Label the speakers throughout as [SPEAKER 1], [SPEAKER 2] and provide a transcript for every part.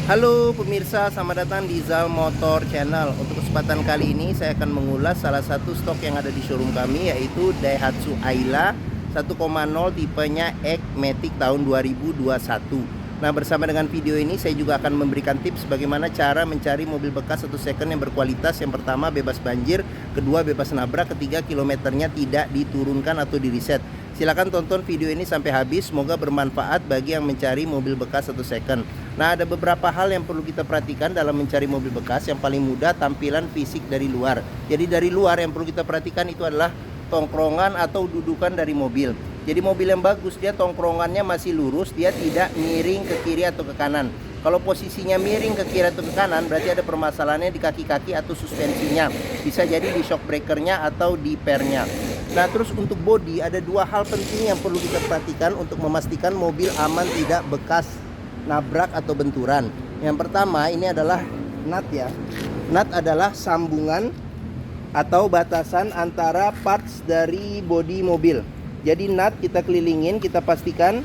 [SPEAKER 1] Halo pemirsa, selamat datang di Zal Motor Channel. Untuk kesempatan kali ini saya akan mengulas salah satu stok yang ada di showroom kami, yaitu Daihatsu Ayla 1.0 tipenya X Matic tahun 2021. Nah, bersama dengan video ini saya juga akan memberikan tips bagaimana cara mencari mobil bekas atau second yang berkualitas. Yang pertama, bebas banjir; kedua, bebas nabrak; ketiga, kilometernya tidak diturunkan atau di-reset. Silahkan tonton video ini sampai habis, semoga bermanfaat bagi yang mencari mobil bekas atau second. Nah, ada beberapa hal yang perlu kita perhatikan dalam mencari mobil bekas. Yang paling mudah, tampilan fisik dari luar. Jadi dari luar yang perlu kita perhatikan itu adalah tongkrongan atau dudukan dari mobil. Jadi mobil yang bagus, dia tongkrongannya masih lurus, dia tidak miring ke kiri atau ke kanan. Kalau posisinya miring ke kiri atau ke kanan, berarti ada permasalahannya di kaki-kaki atau suspensinya. Bisa jadi di shock breakernya atau di pernya. Nah, terus untuk bodi ada dua hal penting yang perlu kita perhatikan untuk memastikan mobil aman tidak bekas nabrak atau benturan. Yang pertama, ini adalah nut ya. Nut adalah sambungan atau batasan antara parts dari bodi mobil. Jadi nut kita kelilingin, kita pastikan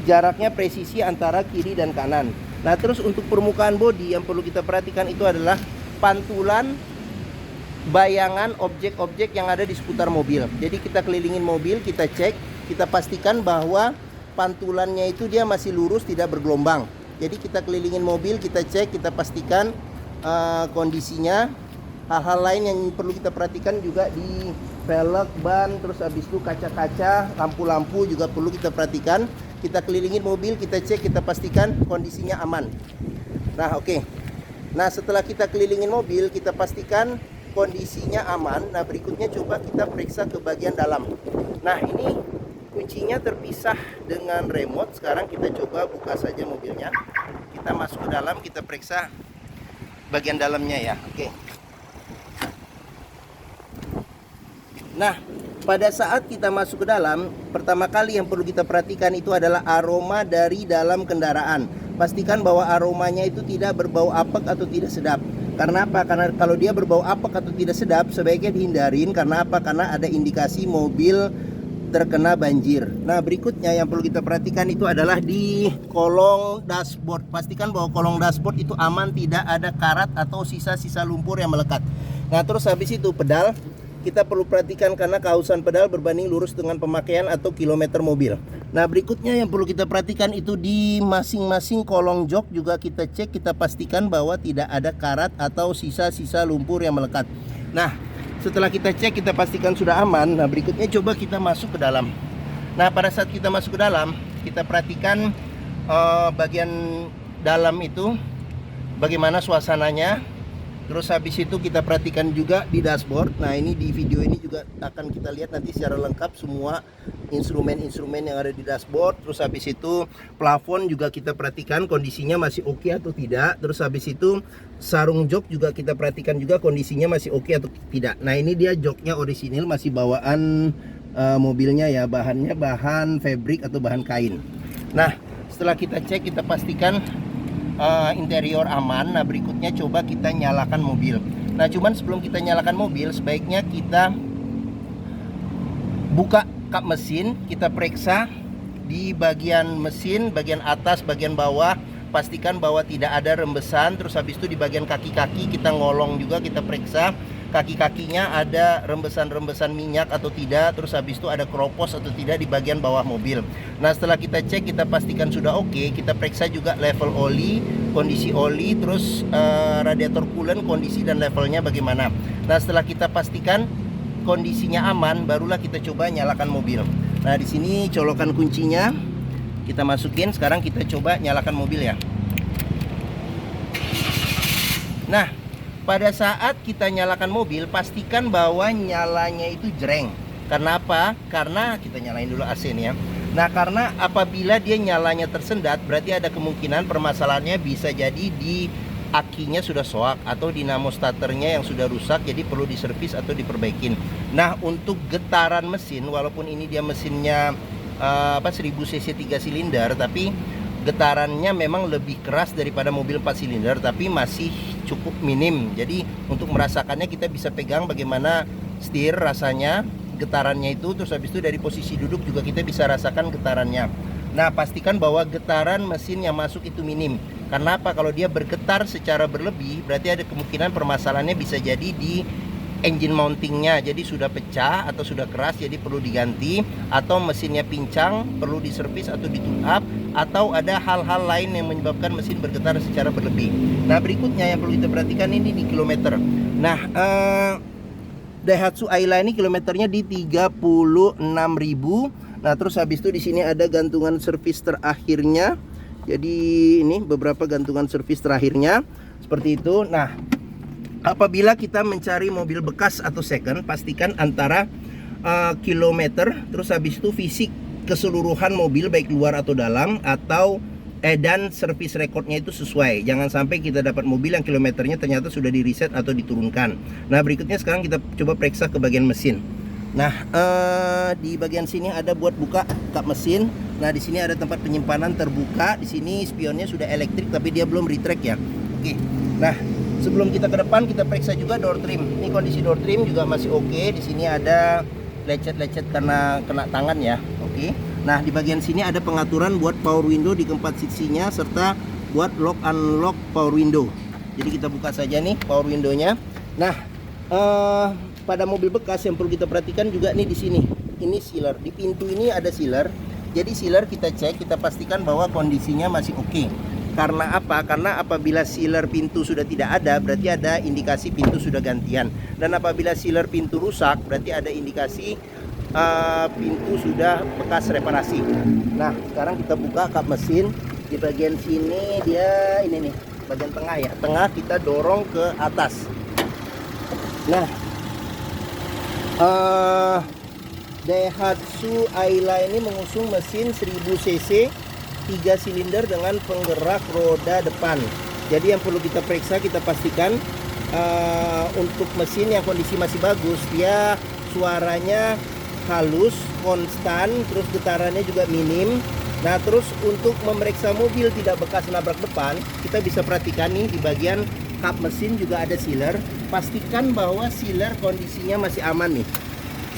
[SPEAKER 1] jaraknya presisi antara kiri dan kanan. Nah, terus untuk permukaan bodi yang perlu kita perhatikan itu adalah pantulan bayangan objek-objek yang ada di seputar mobil. Jadi kita kelilingin mobil, kita cek, kita pastikan bahwa pantulannya itu dia masih lurus, tidak bergelombang. Jadi kita kelilingin mobil, kita cek, kita pastikan kondisinya. Hal-hal lain yang perlu kita perhatikan juga di velg, ban, terus habis itu kaca-kaca, lampu-lampu juga perlu kita perhatikan. Kita kelilingin mobil, kita cek, kita pastikan kondisinya aman. Nah, oke. Nah, setelah kita kelilingin mobil, kita pastikan kondisinya aman. Nah, berikutnya coba kita periksa ke bagian dalam. Nah, ini kuncinya terpisah dengan remote. Sekarang kita coba buka saja mobilnya. Kita masuk ke dalam, kita periksa bagian dalamnya ya. Oke. Nah, pada saat kita masuk ke dalam, pertama kali yang perlu kita perhatikan itu adalah aroma dari dalam kendaraan. Pastikan bahwa aromanya itu tidak berbau apek atau tidak sedap. Karena apa? Karena kalau dia berbau apek atau tidak sedap, sebaiknya dihindarin. Karena apa? Karena ada indikasi mobil terkena banjir. Nah, berikutnya yang perlu kita perhatikan itu adalah di kolong dashboard. Pastikan bahwa kolong dashboard itu aman, tidak ada karat atau sisa-sisa lumpur yang melekat. Nah, terus habis itu pedal kita perlu perhatikan karena kausan pedal berbanding lurus dengan pemakaian atau kilometer mobil. Nah, berikutnya yang perlu kita perhatikan itu di masing-masing kolong jok juga kita cek, kita pastikan bahwa tidak ada karat atau sisa-sisa lumpur yang melekat. Nah, setelah kita cek, kita pastikan sudah aman. Nah, berikutnya coba kita masuk ke dalam. Nah, pada saat kita masuk ke dalam, kita perhatikan bagian dalam itu bagaimana suasananya. Terus habis itu kita perhatikan juga di dashboard. Nah, ini di video ini juga akan kita lihat nanti secara lengkap semua instrumen-instrumen yang ada di dashboard. Terus habis itu plafon juga kita perhatikan kondisinya masih oke atau tidak. Terus habis itu sarung jok juga kita perhatikan juga kondisinya masih oke atau tidak. Nah, ini dia joknya orisinil, masih bawaan mobilnya ya. Bahannya bahan fabric atau bahan kain. Nah, setelah kita cek, kita pastikan interior aman. Nah, berikutnya coba kita nyalakan mobil. Nah, cuman sebelum kita nyalakan mobil, sebaiknya kita buka kap mesin, kita periksa di bagian mesin, bagian atas, bagian bawah. Pastikan bahwa tidak ada rembesan. Terus habis itu di bagian kaki-kaki kita ngolong juga, kita periksa kaki-kakinya ada rembesan-rembesan minyak atau tidak. Terus habis itu ada keropos atau tidak di bagian bawah mobil. Nah, setelah kita cek, kita pastikan sudah oke. Kita periksa juga level oli, kondisi oli, terus radiator coolant, kondisi dan levelnya bagaimana. Nah, setelah kita pastikan kondisinya aman, barulah kita coba nyalakan mobil. Nah, di sini colokan kuncinya kita masukin. Sekarang kita coba nyalakan mobil ya. Nah, pada saat kita nyalakan mobil, pastikan bahwa nyalanya itu jreng. Karena apa? Karena kita nyalain dulu AC nih ya. Nah, karena apabila dia nyalanya tersendat, berarti ada kemungkinan permasalahannya bisa jadi di akinya sudah soak atau dinamo starternya yang sudah rusak, jadi perlu diservis atau diperbaikin. Nah, untuk getaran mesin, walaupun ini dia mesinnya 1000 cc 3 silinder, tapi getarannya memang lebih keras daripada mobil 4 silinder, tapi masih cukup minim. Jadi untuk merasakannya kita bisa pegang bagaimana setir rasanya, getarannya itu. Terus habis itu dari posisi duduk juga kita bisa rasakan getarannya. Nah, pastikan bahwa getaran mesin yang masuk itu minim. Karena apa? Kalau dia bergetar secara berlebih, berarti ada kemungkinan permasalahannya bisa jadi di engine mountingnya, jadi sudah pecah atau sudah keras, jadi perlu diganti, atau mesinnya pincang, perlu diservis atau ditune up, atau ada hal-hal lain yang menyebabkan mesin bergetar secara berlebih. Nah, berikutnya yang perlu kita perhatikan ini di kilometer. Nah, Daihatsu Ayla ini kilometernya di 36.000. Nah, terus habis itu di sini ada gantungan servis terakhirnya. Jadi ini beberapa gantungan servis terakhirnya seperti itu. Nah, apabila kita mencari mobil bekas atau second, pastikan antara kilometer, terus habis itu fisik keseluruhan mobil baik luar atau dalam, atau dan servis recordnya itu sesuai. Jangan sampai kita dapat mobil yang kilometernya ternyata sudah di reset atau diturunkan. Nah, berikutnya sekarang kita coba periksa ke bagian mesin. Nah, di bagian sini ada buat buka kap mesin. Nah, di sini ada tempat penyimpanan terbuka. Di sini spionnya sudah elektrik tapi dia belum retract ya. Oke. Nah, sebelum kita ke depan, kita periksa juga door trim. Ini kondisi door trim juga masih oke. Di sini ada lecet-lecet karena kena tangan ya. Oke. Nah, di bagian sini ada pengaturan buat power window di keempat sisinya serta buat lock unlock power window. Jadi kita buka saja nih power window-nya. Nah, pada mobil bekas yang perlu kita perhatikan juga nih di sini. Ini sealer. Di pintu ini ada sealer. Jadi sealer kita cek, kita pastikan bahwa kondisinya masih oke. Karena apa? Karena apabila sealer pintu sudah tidak ada, berarti ada indikasi pintu sudah gantian. Dan apabila sealer pintu rusak, berarti ada indikasi pintu sudah bekas reparasi. Nah, sekarang kita buka kap mesin. Di bagian sini dia ini nih, bagian tengah ya. Tengah kita dorong ke atas. Nah, Daihatsu Ayla ini mengusung mesin 1000 cc 3 silinder dengan penggerak roda depan. Jadi yang perlu kita periksa, kita pastikan untuk mesin yang kondisi masih bagus, dia suaranya halus, konstan, terus getarannya juga minim. Nah, terus untuk memeriksa mobil tidak bekas nabrak depan, kita bisa perhatikan nih di bagian kap mesin juga ada sealer. Pastikan bahwa sealer kondisinya masih aman nih.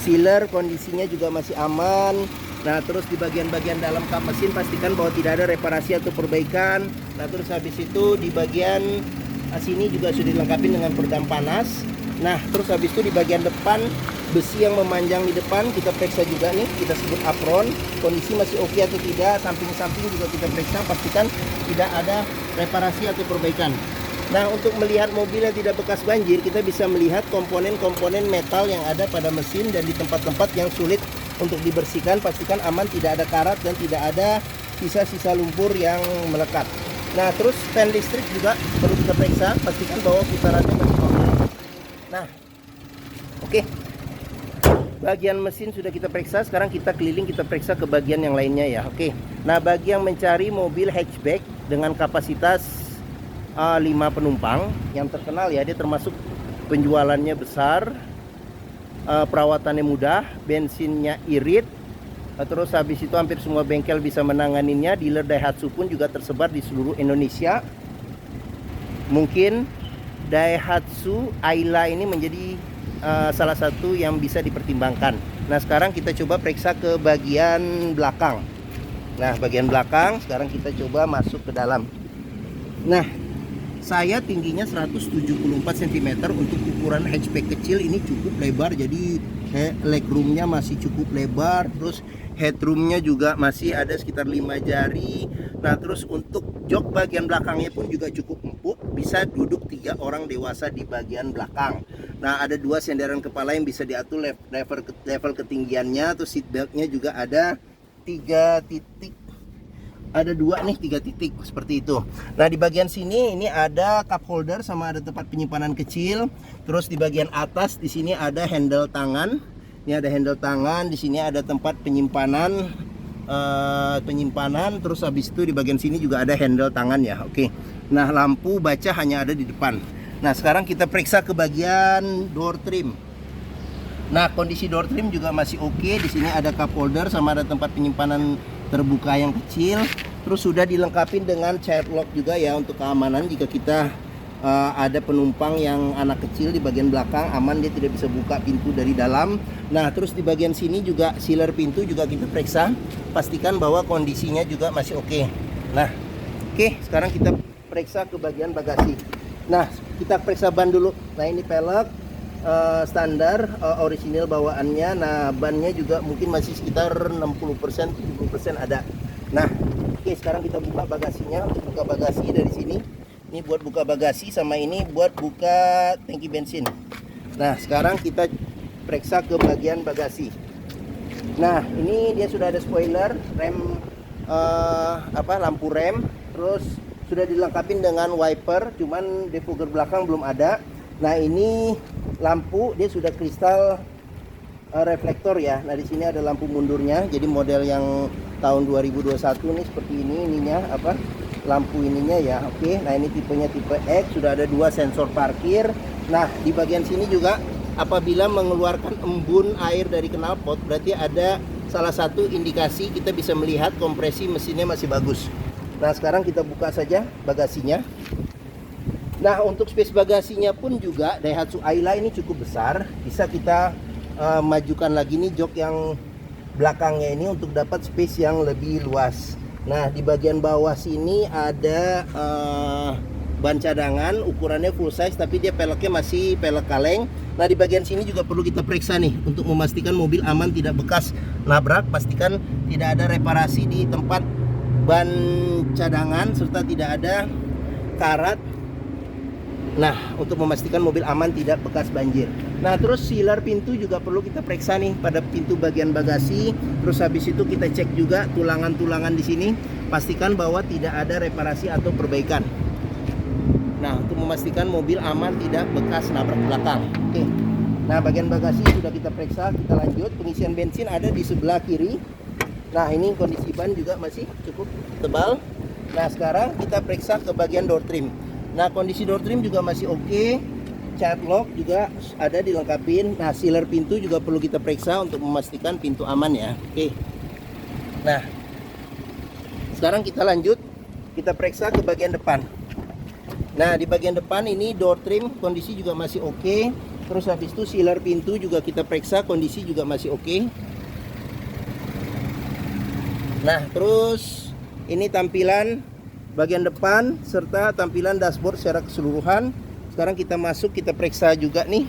[SPEAKER 1] Sealer kondisinya juga masih aman. Nah, terus di bagian-bagian dalam kap mesin pastikan bahwa tidak ada reparasi atau perbaikan. Nah, terus habis itu di bagian sini juga sudah dilengkapi dengan peredam panas. Nah, terus habis itu di bagian depan besi yang memanjang di depan kita periksa juga nih, kita sebut apron, kondisi masih oke atau tidak. Samping-samping juga kita periksa, pastikan tidak ada reparasi atau perbaikan. Nah, untuk melihat mobil yang tidak bekas banjir, kita bisa melihat komponen-komponen metal yang ada pada mesin dan di tempat-tempat yang sulit untuk dibersihkan. Pastikan aman, tidak ada karat dan tidak ada sisa-sisa lumpur yang melekat. Nah, terus fan listrik juga perlu kita periksa, pastikan bahwa putarannya masih oke. Nah, oke. Bagian mesin sudah kita periksa, sekarang kita keliling, kita periksa ke bagian yang lainnya ya. Oke. Nah, bagi yang mencari mobil hatchback dengan kapasitas 5 penumpang yang terkenal ya, dia termasuk penjualannya besar, perawatannya mudah, bensinnya irit, terus habis itu hampir semua bengkel bisa menanganinya. Dealer Daihatsu pun juga tersebar di seluruh Indonesia. Mungkin Daihatsu Ayla ini menjadi salah satu yang bisa dipertimbangkan. Nah, sekarang kita coba periksa ke bagian belakang. Nah, bagian belakang sekarang kita coba masuk ke dalam. Nah, saya tingginya 174 cm. Untuk ukuran hatchback kecil ini cukup lebar, jadi legroomnya masih cukup lebar, terus headroomnya juga masih ada sekitar 5 jari. Nah, terus untuk jok bagian belakangnya pun juga cukup empuk, bisa duduk 3 orang dewasa di bagian belakang. Nah, ada 2 senderan kepala yang bisa diatur level ketinggiannya. Terus seat beltnya juga ada 3 titik, ada 2 nih, 3 titik seperti itu. Nah, di bagian sini ini ada cup holder sama ada tempat penyimpanan kecil. Terus di bagian atas di sini ada handle tangan. Ini ada handle tangan, di sini ada tempat penyimpanan terus habis itu di bagian sini juga ada handle tangan ya. Oke. Nah, lampu baca hanya ada di depan. Nah, sekarang kita periksa ke bagian door trim. Nah, kondisi door trim juga masih oke. Di sini ada cup holder sama ada tempat penyimpanan terbuka yang kecil. Terus sudah dilengkapi dengan child lock juga ya untuk keamanan jika kita ada penumpang yang anak kecil di bagian belakang, aman, dia tidak bisa buka pintu dari dalam. Nah, terus di bagian sini juga sealer pintu juga kita periksa, pastikan bahwa kondisinya juga masih oke. Nah, oke, sekarang kita periksa ke bagian bagasi. Nah, kita periksa ban dulu. Nah, ini pelek standar, orisinil bawaannya. Nah, bannya juga mungkin masih sekitar 60%, 70% ada. Nah, oke, sekarang kita buka bagasinya. Untuk buka bagasi dari sini, ini buat buka bagasi, sama ini buat buka tangki bensin. Nah, sekarang kita periksa ke bagian bagasi. Nah, ini dia sudah ada spoiler, rem, lampu rem, terus sudah dilengkapi dengan wiper, cuman defogger belakang belum ada. Nah, ini lampu dia sudah kristal reflektor ya. Nah, di sini ada lampu mundurnya. Jadi model yang tahun 2021 nih seperti ini ininya lampu ininya ya. Oke, nah ini tipenya tipe X, sudah ada 2 sensor parkir. Nah, di bagian sini juga apabila mengeluarkan embun air dari knalpot, berarti ada salah satu indikasi kita bisa melihat kompresi mesinnya masih bagus. Nah, sekarang kita buka saja bagasinya. Nah, untuk space bagasinya pun juga Daihatsu Ayla ini cukup besar. Bisa kita majukan lagi nih jok yang belakangnya ini untuk dapat space yang lebih luas. Nah, di bagian bawah sini ada ban cadangan, ukurannya full size tapi dia peleknya masih pelek kaleng. Nah, di bagian sini juga perlu kita periksa nih untuk memastikan mobil aman, tidak bekas nabrak. Pastikan tidak ada reparasi di tempat ban cadangan serta tidak ada karat. Nah, untuk memastikan mobil aman, tidak bekas banjir. Nah, terus sealer pintu juga perlu kita periksa nih pada pintu bagian bagasi. Terus habis itu kita cek juga tulangan-tulangan di sini. Pastikan bahwa tidak ada reparasi atau perbaikan. Nah, untuk memastikan mobil aman, tidak bekas nabrak belakang. Oke. Nah, bagian bagasi sudah kita periksa. Kita lanjut. Pengisian bensin ada di sebelah kiri. Nah, ini kondisi ban juga masih cukup tebal. Nah, sekarang kita periksa ke bagian door trim. Nah, kondisi door trim juga masih oke. Child lock juga ada dilengkapin. Nah, sealer pintu juga perlu kita periksa untuk memastikan pintu aman ya. Oke. Nah, sekarang kita lanjut. Kita periksa ke bagian depan. Nah, di bagian depan ini door trim kondisi juga masih oke. Terus habis itu sealer pintu juga kita periksa, kondisi juga masih oke. Nah, terus ini tampilan bagian depan serta tampilan dashboard secara keseluruhan. Sekarang kita masuk, kita periksa juga nih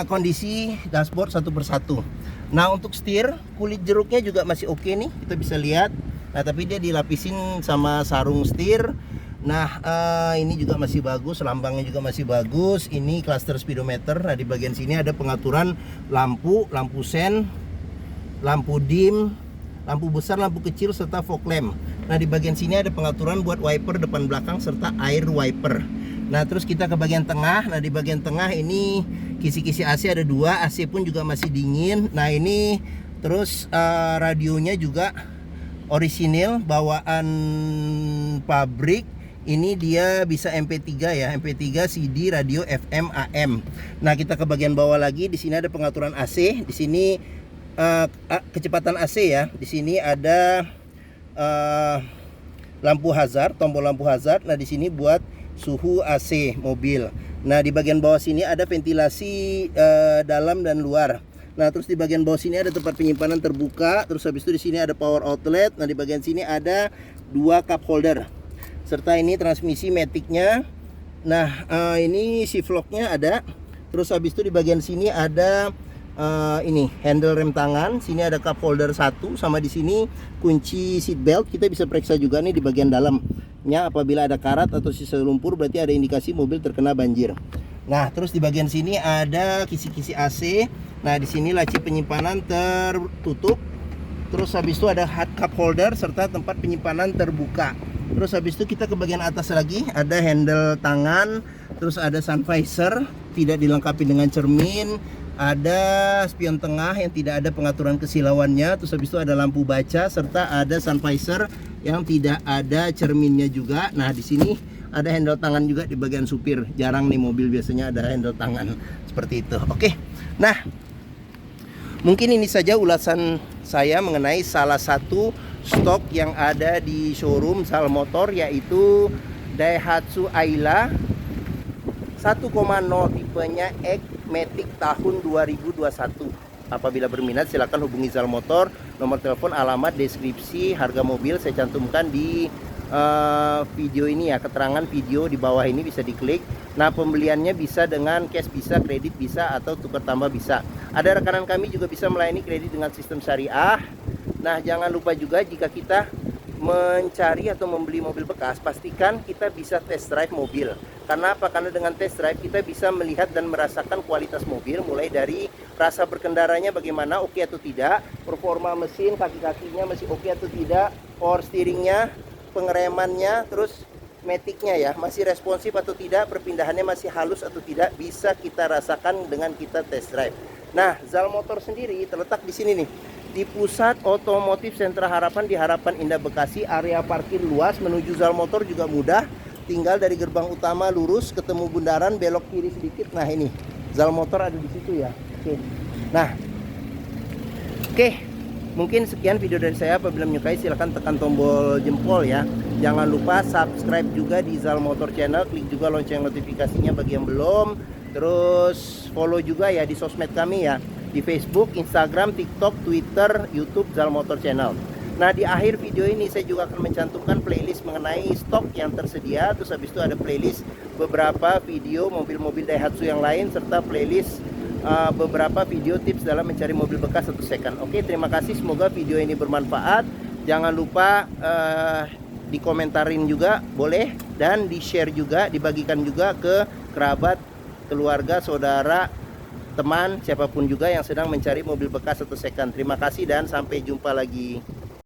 [SPEAKER 1] kondisi dashboard satu persatu. Nah, untuk setir, kulit jeruknya juga masih oke nih, kita bisa lihat. Nah, tapi dia dilapisin sama sarung setir. Nah, ini juga masih bagus, lambangnya juga masih bagus. Ini cluster speedometer. Nah, di bagian sini ada pengaturan lampu, lampu sen, lampu dim, lampu besar, lampu kecil, serta fog lamp. Nah, di bagian sini ada pengaturan buat wiper depan belakang serta air wiper. Nah, terus kita ke bagian tengah. Nah, di bagian tengah ini kisi-kisi AC ada 2, AC pun juga masih dingin. Nah, ini terus radionya juga orisinil bawaan pabrik. Ini dia bisa MP3 ya, MP3, CD, radio, FM, AM. Nah, kita ke bagian bawah lagi. Di sini ada pengaturan AC. Di sini kecepatan AC ya. Di sini ada lampu hazard, tombol lampu hazard. Nah, di sini buat suhu AC mobil. Nah, di bagian bawah sini ada ventilasi dalam dan luar. Nah, terus di bagian bawah sini ada tempat penyimpanan terbuka. Terus habis itu di sini ada power outlet. Nah, di bagian sini ada 2 cup holder. Serta ini transmisi matic-nya. Nah, ini shift lock-nya ada. Terus habis itu di bagian sini ada ini handle rem tangan. Sini ada cup holder 1, sama di sini kunci seat belt. Kita bisa periksa juga nih di bagian dalamnya, apabila ada karat atau sisa lumpur berarti ada indikasi mobil terkena banjir. Nah, terus di bagian sini ada kisi-kisi AC. Nah, di sini laci penyimpanan tertutup. Terus habis itu ada hard cup holder serta tempat penyimpanan terbuka. Terus habis itu kita ke bagian atas lagi, ada handle tangan, terus ada sun visor tidak dilengkapi dengan cermin, ada spion tengah yang tidak ada pengaturan kesilauannya, terus habis itu ada lampu baca serta ada sun visor yang tidak ada cerminnya juga. Nah, di sini ada handle tangan juga di bagian supir. Jarang nih mobil biasanya ada handle tangan seperti itu. Oke. Nah, mungkin ini saja ulasan saya mengenai salah satu stok yang ada di showroom Zal Motor, yaitu Daihatsu Ayla 1,0 tipenya X Matic tahun 2021. Apabila berminat silakan hubungi Zal Motor. Nomor telepon, alamat, deskripsi, harga mobil saya cantumkan di video ini ya, keterangan video di bawah ini bisa diklik. Nah, pembeliannya bisa dengan cash, bisa kredit, bisa atau tukar tambah bisa. Ada rekanan kami juga bisa melayani kredit dengan sistem syariah. Nah, jangan lupa juga jika kita mencari atau membeli mobil bekas, pastikan kita bisa test drive mobil. Karena apa? Karena dengan test drive kita bisa melihat dan merasakan kualitas mobil, mulai dari rasa berkendaranya bagaimana, oke atau tidak, performa mesin, kaki-kakinya masih oke atau tidak, power steeringnya, pengeremannya, terus maticnya ya, masih responsif atau tidak, perpindahannya masih halus atau tidak, bisa kita rasakan dengan kita test drive. Nah, Zal Motor sendiri terletak di sini nih, di pusat otomotif Sentra Harapan di Harapan Indah Bekasi. Area parkir luas, menuju Zal Motor juga mudah, tinggal dari gerbang utama lurus ketemu bundaran, belok kiri sedikit. Nah, ini Zal Motor ada di situ ya. Oke. Nah, oke, mungkin sekian video dari saya. Apabila menyukai silahkan tekan tombol jempol ya. Jangan lupa subscribe juga di Zal Motor Channel, klik juga lonceng notifikasinya bagi yang belum. Terus follow juga ya di sosmed kami ya, di Facebook, Instagram, TikTok, Twitter, YouTube Zal Motor Channel. Nah, di akhir video ini saya juga akan mencantumkan playlist mengenai stok yang tersedia. Terus habis itu ada playlist beberapa video mobil-mobil Daihatsu yang lain, serta playlist beberapa video tips dalam mencari mobil bekas atau second. Oke, terima kasih, semoga video ini bermanfaat. Jangan lupa dikomentarin juga boleh, dan di share juga, dibagikan juga ke kerabat, keluarga, saudara, teman, siapapun juga yang sedang mencari mobil bekas atau second. Terima kasih dan sampai jumpa lagi.